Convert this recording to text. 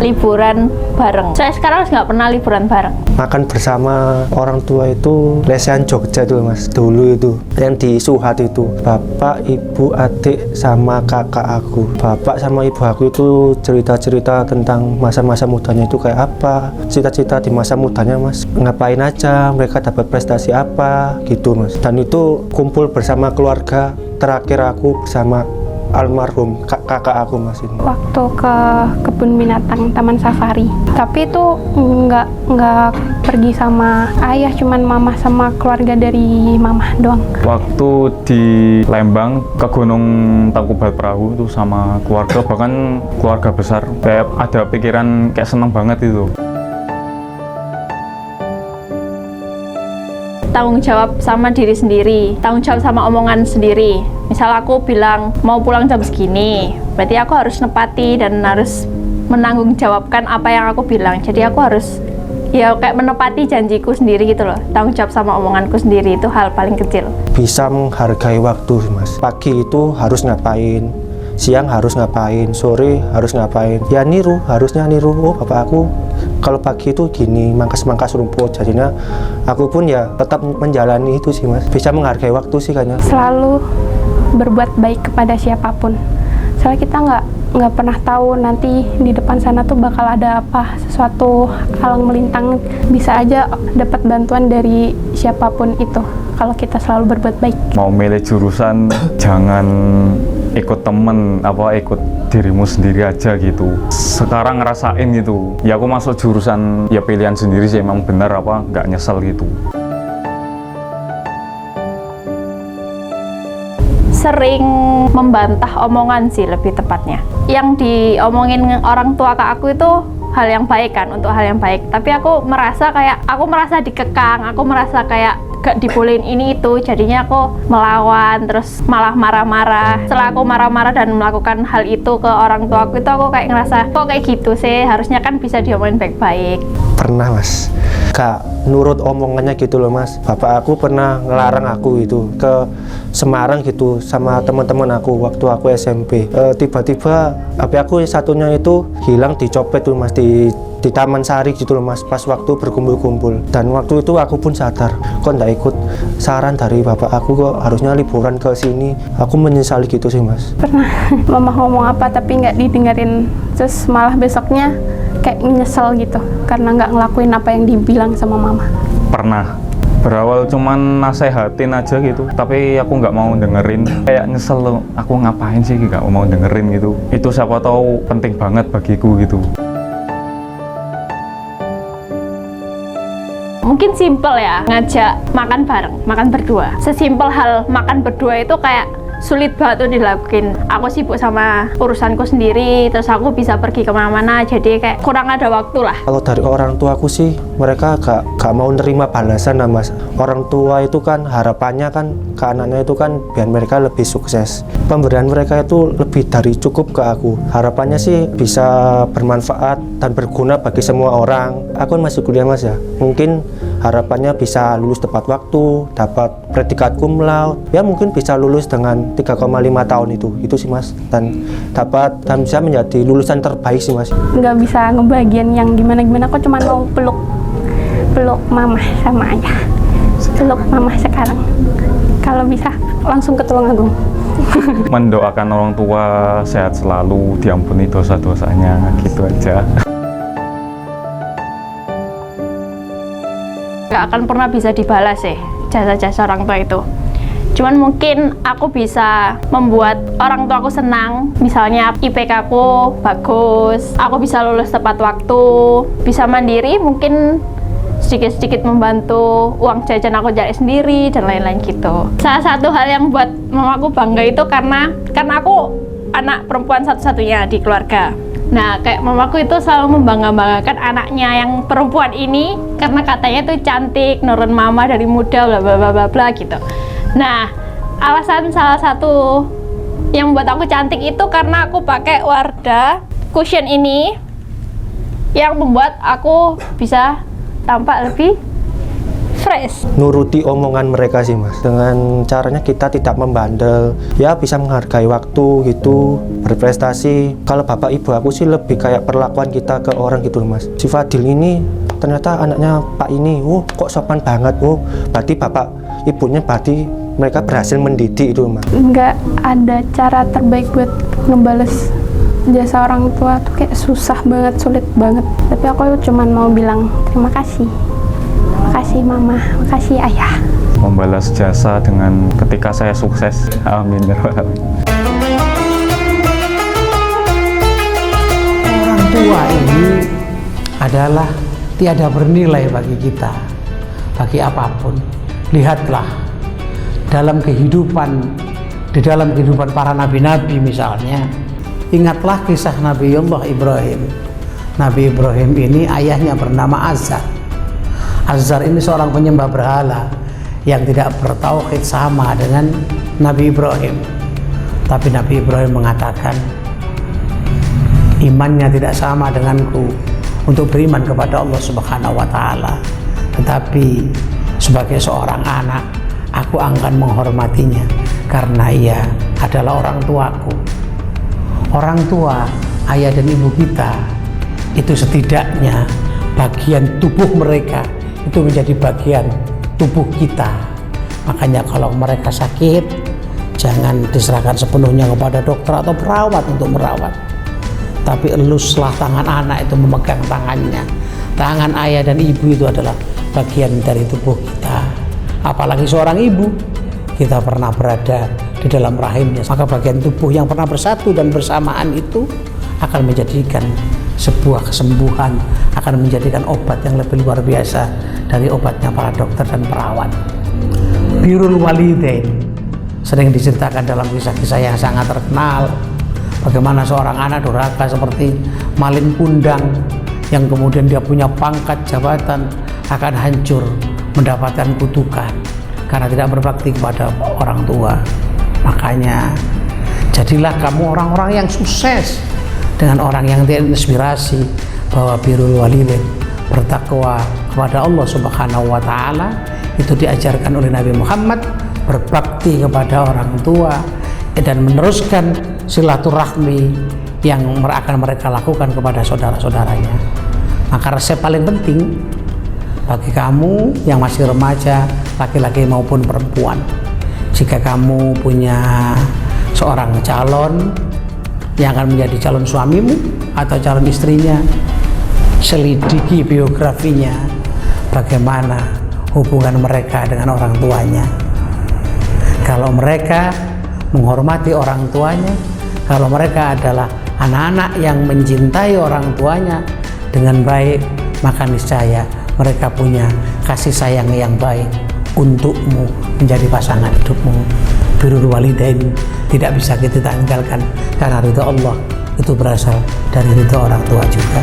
liburan bareng. Saya sekarang nggak pernah liburan bareng. Makan bersama orang tua itu lesehan Jogja tuh Mas, dulu itu yang di Suhat itu, bapak, ibu, adik, sama kakak aku. Bapak sama ibu aku itu cerita-cerita tentang masa-masa mudanya itu kayak apa, cita-cita di masa mudanya Mas, ngapain aja, mereka dapat prestasi apa gitu Mas. Dan itu kumpul bersama keluarga terakhir aku bersama almarhum kakak aku Mas ini. Waktu ke kebun binatang Taman Safari, tapi itu nggak pergi sama ayah, cuman mama sama keluarga dari mama doang. Waktu di Lembang ke Gunung Tangkuban Perahu itu sama keluarga, bahkan keluarga besar, kayak ada pikiran kayak seneng banget itu. Tanggung jawab sama diri sendiri, tanggung jawab sama omongan sendiri. Misal aku bilang mau pulang jam segini, berarti aku harus nepati dan harus menanggung jawabkan apa yang aku bilang. Jadi aku harus ya kayak menepati janjiku sendiri gitu loh. Tanggung jawab sama omonganku sendiri itu hal paling kecil. Bisa menghargai waktu Mas. Pagi itu harus ngapain, siang harus ngapain, sore harus ngapain. Ya harusnya niru. Oh bapak aku kalau pagi itu gini, mangkas-mangkas rumput. Jadinya aku pun ya tetap menjalani itu sih Mas. Bisa menghargai waktu sih kayaknya. Selalu berbuat baik kepada siapapun. Soalnya kita nggak pernah tahu nanti di depan sana tuh bakal ada apa, sesuatu halang melintang, bisa aja dapat bantuan dari siapapun itu kalau kita selalu berbuat baik. Mau milih jurusan jangan ikut temen, ikut dirimu sendiri aja gitu. Sekarang ngerasain gitu, ya aku masuk jurusan ya pilihan sendiri sih, emang bener nggak nyesel gitu. Sering membantah omongan sih lebih tepatnya. Yang diomongin orang tua ke aku itu hal yang baik kan, untuk hal yang baik. Tapi aku merasa dikekang, aku merasa kayak gak dibolehin ini itu, jadinya aku melawan, terus malah marah-marah. Setelah aku marah-marah dan melakukan hal itu ke orang tua aku itu, aku kayak ngerasa kok kayak gitu sih, harusnya kan bisa diomongin baik-baik. Pernah Mas, gak nurut omongannya gitu loh Mas. Bapak aku pernah ngelarang aku itu ke Semarang gitu sama teman-teman aku waktu aku SMP. Tiba-tiba HP aku satunya itu hilang, dicopet tuh Mas di Taman Sari gitu loh Mas, pas waktu berkumpul-kumpul. Dan waktu itu aku pun sadar, kok nggak ikut saran dari bapak aku, kok harusnya liburan ke sini. Aku menyesali gitu sih Mas. Pernah mama ngomong apa tapi nggak didengerin, terus malah besoknya kayak nyesel gitu karena nggak ngelakuin apa yang dibilang sama mama. Pernah. Berawal cuman nasehatin aja gitu, tapi aku nggak mau dengerin. Kayak nyesel loh, aku ngapain sih nggak mau dengerin gitu. Itu siapa tahu penting banget bagiku gitu. Mungkin simpel ya, ngajak makan bareng, makan berdua. Sesimpel hal makan berdua itu kayak sulit banget tuh dilakuin. Aku sibuk sama urusanku sendiri, terus aku bisa pergi kemana-mana, jadi kayak kurang ada waktu lah. Kalau dari orang tua aku sih, mereka gak mau nerima balasan lah Mas. Orang tua itu kan harapannya kan ke anaknya itu kan biar mereka lebih sukses. Pemberian mereka itu lebih dari cukup ke aku. Harapannya sih bisa bermanfaat dan berguna bagi semua orang. Aku kan masih kuliah Mas ya, mungkin harapannya bisa lulus tepat waktu, dapat predikat cum laude, ya mungkin bisa lulus dengan 3,5 tahun itu sih Mas, dan bisa menjadi lulusan terbaik sih Mas. Nggak bisa ngebagian yang gimana-gimana, aku cuma mau peluk mama sama ayah, peluk mama sekarang, kalau bisa langsung ke Tulungagung. Mendoakan orang tua sehat selalu, diampuni dosa-dosanya, gitu aja. Gak akan pernah bisa dibalas jasa-jasa orang tua itu. Cuman mungkin aku bisa membuat orang tua aku senang. Misalnya IPK aku bagus, aku bisa lulus tepat waktu, bisa mandiri, mungkin sedikit-sedikit membantu uang jajan aku cari sendiri dan lain-lain gitu. Salah satu hal yang buat mamaku bangga itu karena aku anak perempuan satu-satunya di keluarga. Nah, kayak mamaku itu selalu membangga-banggakan anaknya yang perempuan ini karena katanya tuh cantik, nurun mama dari muda, bla bla bla bla gitu. Nah, alasan salah satu yang buat aku cantik itu karena aku pakai Wardah cushion ini yang membuat aku bisa tampak lebih stres. Nuruti omongan mereka sih mas, dengan caranya kita tidak membandel, ya bisa menghargai waktu gitu, berprestasi. Kalau bapak ibu aku sih lebih kayak perlakuan kita ke orang gitu loh mas. Si Fadil ini ternyata anaknya Pak ini, kok sopan banget, berarti bapak ibunya berarti mereka berhasil mendidik itu mas. Nggak ada cara terbaik buat ngebales jasa orang tua tuh, kayak susah banget, sulit banget. Tapi aku cuman mau bilang terima kasih. Makasih mama, makasih ayah. Membalas jasa dengan ketika saya sukses. Amin ya rabbal alamin. Orang tua ini adalah tiada bernilai bagi kita, bagi apapun. Lihatlah di dalam kehidupan para nabi-nabi misalnya. Ingatlah kisah Nabiullah Ibrahim. Nabi Ibrahim ini ayahnya bernama Azar. Azar ini seorang penyembah berhala yang tidak bertauhid sama dengan Nabi Ibrahim. Tapi Nabi Ibrahim mengatakan, imannya tidak sama denganku untuk beriman kepada Allah Subhanahu wa Ta'ala. Tetapi sebagai seorang anak, aku akan menghormatinya karena ia adalah orang tuaku. Orang tua, ayah dan ibu kita, itu setidaknya bagian tubuh mereka itu menjadi bagian tubuh kita. Makanya kalau mereka sakit, jangan diserahkan sepenuhnya kepada dokter atau perawat untuk merawat, tapi eluslah tangan anak itu memegang tangannya. Tangan ayah dan ibu itu adalah bagian dari tubuh kita. Apalagi seorang ibu, kita pernah berada di dalam rahimnya, maka bagian tubuh yang pernah bersatu dan bersamaan itu akan menjadikan sebuah kesembuhan, akan menjadikan obat yang lebih luar biasa dari obatnya para dokter dan perawat. Birrul walidain sering diceritakan dalam kisah-kisah yang sangat terkenal, bagaimana seorang anak durhaka seperti Malin Kundang yang kemudian dia punya pangkat jabatan akan hancur mendapatkan kutukan karena tidak berbakti kepada orang tua. Makanya jadilah kamu orang-orang yang sukses dengan orang yang terinspirasi bahwa birrul walidain, bertakwa kepada Allah Subhanahu wa Ta'ala, itu diajarkan oleh Nabi Muhammad, berbakti kepada orang tua dan meneruskan silaturahmi yang akan mereka lakukan kepada saudara-saudaranya. Maka resep paling penting bagi kamu yang masih remaja, laki-laki maupun perempuan, jika kamu punya seorang calon yang akan menjadi calon suamimu atau calon istrinya, selidiki biografinya, bagaimana hubungan mereka dengan orang tuanya. Kalau mereka menghormati orang tuanya, kalau mereka adalah anak-anak yang mencintai orang tuanya dengan baik, maka niscaya mereka punya kasih sayang yang baik untukmu menjadi pasangan hidupmu. Birrul walidain tidak bisa kita tinggalkan karena ridha Allah itu berasal dari ridha orang tua juga.